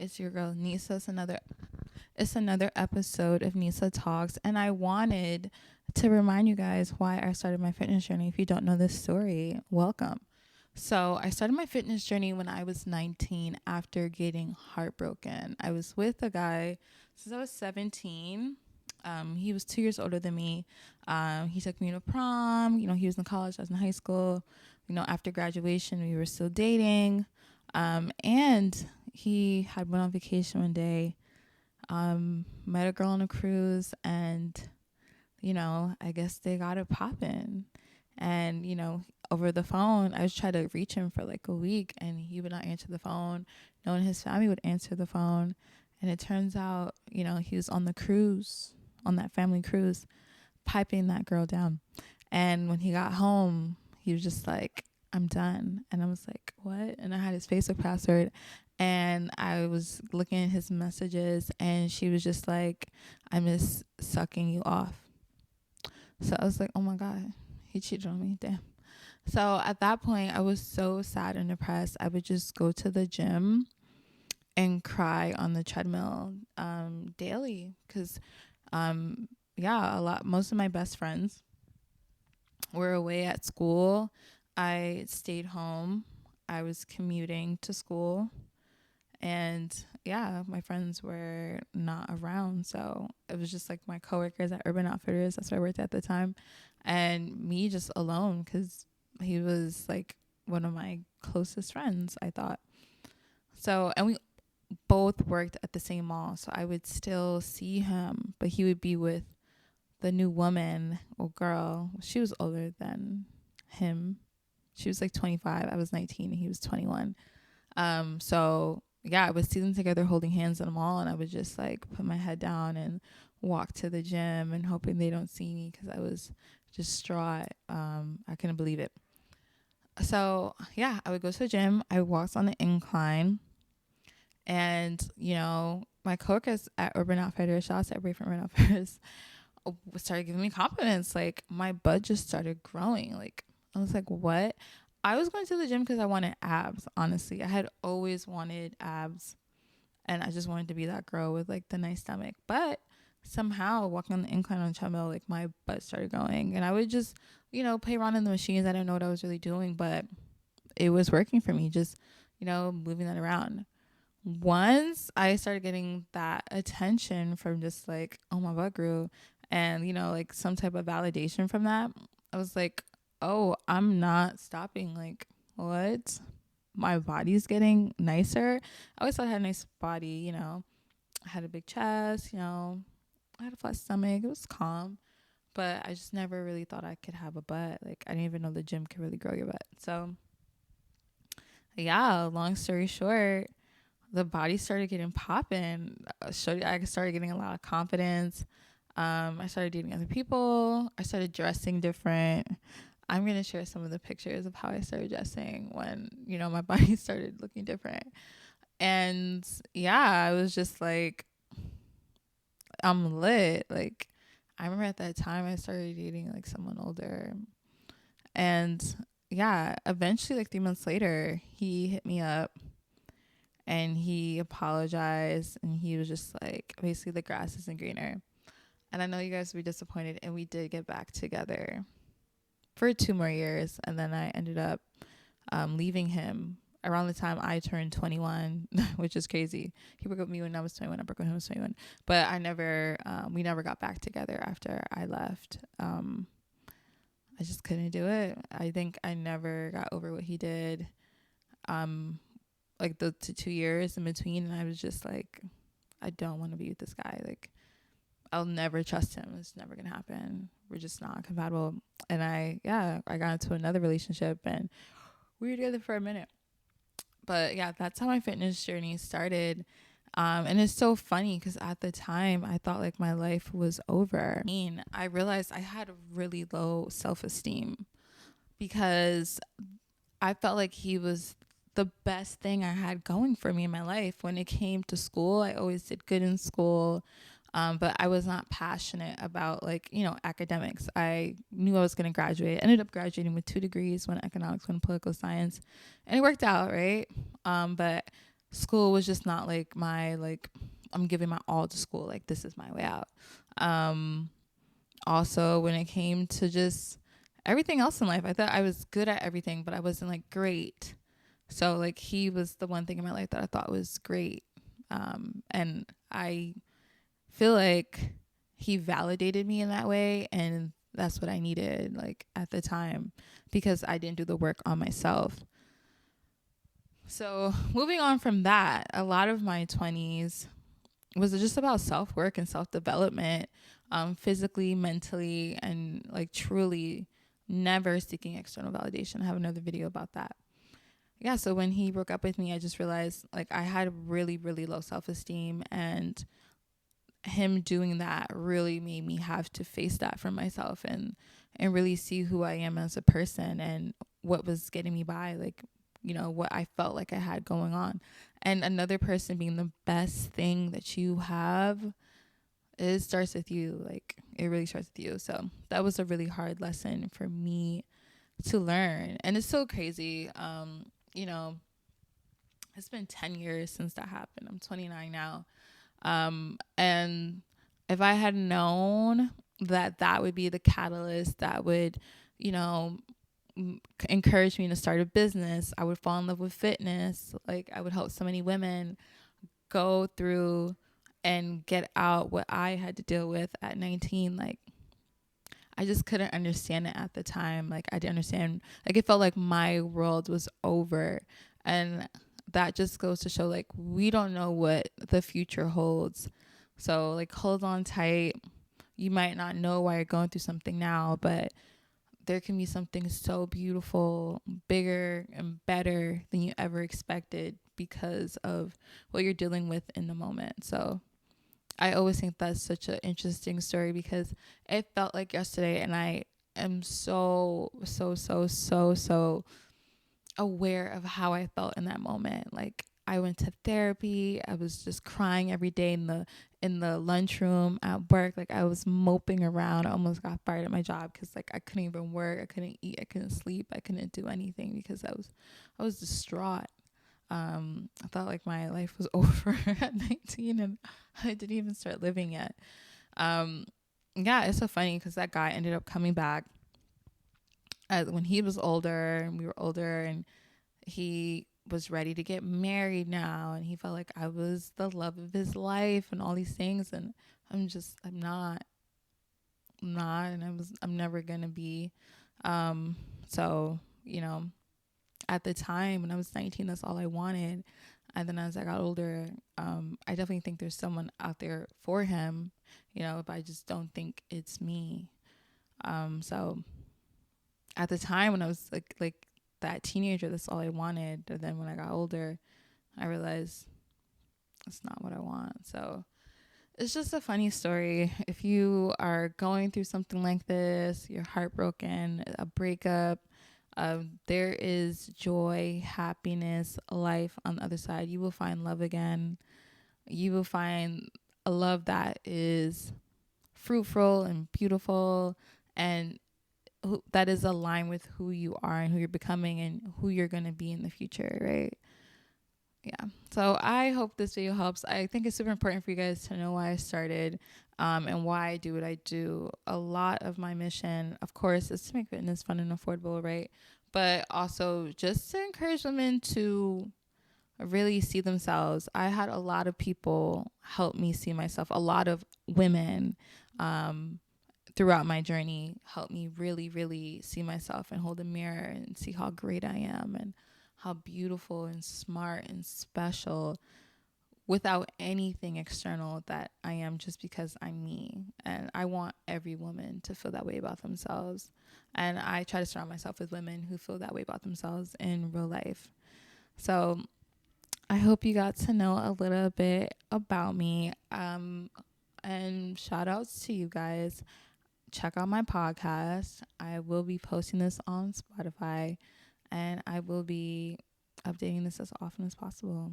It's your girl Nisa. It's another episode of Nisa Talks, and I wanted to remind you guys why I started my fitness journey. If you don't know this story, welcome. So I started my fitness journey when I was 19 after getting heartbroken. I was with a guy since I was 17. He was 2 years older than me. He took me to prom. He was in college. I was in high school. After graduation, we were still dating. And he had went on vacation one day, met a girl on a cruise, and, I guess they got it popping. And, over the phone, I was trying to reach him for like a week, and he would not answer the phone. No one in his family would answer the phone. And it turns out, he was on the cruise, on that family cruise, piping that girl down. And when he got home, he was just like, I'm done. And I was like, what? And I had his Facebook password, and I was looking at his messages, and she was just like, I miss sucking you off. So I was like, oh my God, he cheated on me. Damn. So at that point, I was so sad and depressed. I would just go to the gym and cry on the treadmill daily because, most of my best friends were away at school. I stayed home. I was commuting to school. And my friends were not around. So it was just like my coworkers at Urban Outfitters. That's where I worked at the time. And me just alone because he was like one of my closest friends, I thought. So, and we both worked at the same mall. So I would still see him, but he would be with the new woman or girl. She was older than him. She was like 25. I was 19 and he was 21. I would see them together holding hands in the mall, and I would just like put my head down and walk to the gym and hoping they don't see me because I was distraught. I couldn't believe it. So I would go to the gym. I walked on the incline, and my coworkers at Urban Outfitters, shout out to everybody from Urban Outfitters, started giving me compliments. Like my butt just started growing. Like I was like, what? I was going to the gym because I wanted abs, honestly. I had always wanted abs, and I just wanted to be that girl with like the nice stomach. But somehow walking on the incline on the treadmill, like my butt started growing, and I would just, play around in the machines. I didn't know what I was really doing, but it was working for me, just, moving that around. Once I started getting that attention from just like, oh, my butt grew, and, like some type of validation from that, I was like, oh, I'm not stopping. Like, what? My body's getting nicer. I always thought I had a nice body, I had a big chest, I had a flat stomach. It was calm. But I just never really thought I could have a butt. Like, I didn't even know the gym could really grow your butt. So, long story short, the body started getting popping. I started getting a lot of confidence. I started dating other people. I started dressing different. I'm going to share some of the pictures of how I started dressing when, my body started looking different. And I was just like, I'm lit. Like, I remember at that time I started dating like someone older. And eventually, like 3 months later, he hit me up and he apologized. And he was just like, basically, the grass isn't greener. And I know you guys would be disappointed. And we did get back together for 2 more years, and then I ended up leaving him around the time I turned 21, which is crazy. He broke up with me when I was 21. I broke up with him when I was 21. But we never got back together after I left. I just couldn't do it. I think I never got over what he did. Like the 2 years in between, and I was just like, I don't want to be with this guy. Like, I'll never trust him. It's never gonna happen. We're just not compatible. And I got into another relationship, and we were together for a minute. But that's how my fitness journey started. And it's so funny because at the time I thought like my life was over. I realized I had really low self-esteem because I felt like he was the best thing I had going for me in my life. When it came to school, I always did good in school. But I was not passionate about academics. I knew I was going to graduate. I ended up graduating with 2 degrees, one in economics, one in political science, and it worked out, right? But school was just not like my, like, I'm giving my all to school. Like, this is my way out. Also, when it came to just everything else in life, I thought I was good at everything, but I wasn't like great. So like he was the one thing in my life that I thought was great. And I feel like he validated me in that way, and that's what I needed, like, at the time, because I didn't do the work on myself. So moving on from that, a lot of my 20s was just about self-work and self-development, physically, mentally, and like truly never seeking external validation. I have another video about that. Yeah, so when he broke up with me, I just realized like I had really, really low self-esteem, and him doing that really made me have to face that for myself, and really see who I am as a person and what was getting me by, like, you know, what I felt like I had going on. And another person being the best thing that you have, it starts with you. Like, it really starts with you. So that was a really hard lesson for me to learn. And it's so crazy. You know, it's been 10 years since that happened. I'm 29 now. And if I had known that that would be the catalyst that would, you know, encourage me to start a business, I would fall in love with fitness. Like, I would help so many women go through and get out what I had to deal with at 19. Like, I just couldn't understand it at the time. Like, I didn't understand. Like, it felt like my world was over. And that just goes to show, like, we don't know what the future holds. So, like, hold on tight. You might not know why you're going through something now, but there can be something so beautiful, bigger and better than you ever expected because of what you're dealing with in the moment. So I always think that's such an interesting story because it felt like yesterday, and I am so aware of how I felt in that moment. Like, I went to therapy. I was just crying every day in the lunchroom at work. Like, I was moping around. I almost got fired at my job because, like, I couldn't even work. I couldn't eat. I couldn't sleep. I couldn't do anything because I was distraught. I thought like my life was over at 19, and I didn't even start living yet. Yeah, it's so funny because that guy ended up coming back when he was older and we were older, and he was ready to get married now, and he felt like I was the love of his life and all these things, and I'm not, and I'm never gonna be. So, you know, at the time when I was 19, that's all I wanted. And then as I got older, I definitely think there's someone out there for him, you know, but I just don't think it's me. So at the time when I was like that teenager, that's all I wanted. But then when I got older, I realized that's not what I want. So it's just a funny story. If you are going through something like this, you're heartbroken, a breakup, there is joy, happiness, life on the other side. You will find love again. You will find a love that is fruitful and beautiful, and that is aligned with who you are and who you're becoming and who you're going to be in the future, right? Yeah. So I hope this video helps. I think it's super important for you guys to know why I started, and why I do what I do. A lot of my mission, of course, is to make fitness fun and affordable, right? But also just to encourage women to really see themselves. I had a lot of people help me see myself. A lot of women, throughout my journey, helped me really, really see myself and hold a mirror and see how great I am and how beautiful and smart and special, without anything external, that I am, just because I'm me. And I want every woman to feel that way about themselves. And I try to surround myself with women who feel that way about themselves in real life. So I hope you got to know a little bit about me. And shout outs to you guys. Check out my podcast. I will be posting this on Spotify, and I will be updating this as often as possible.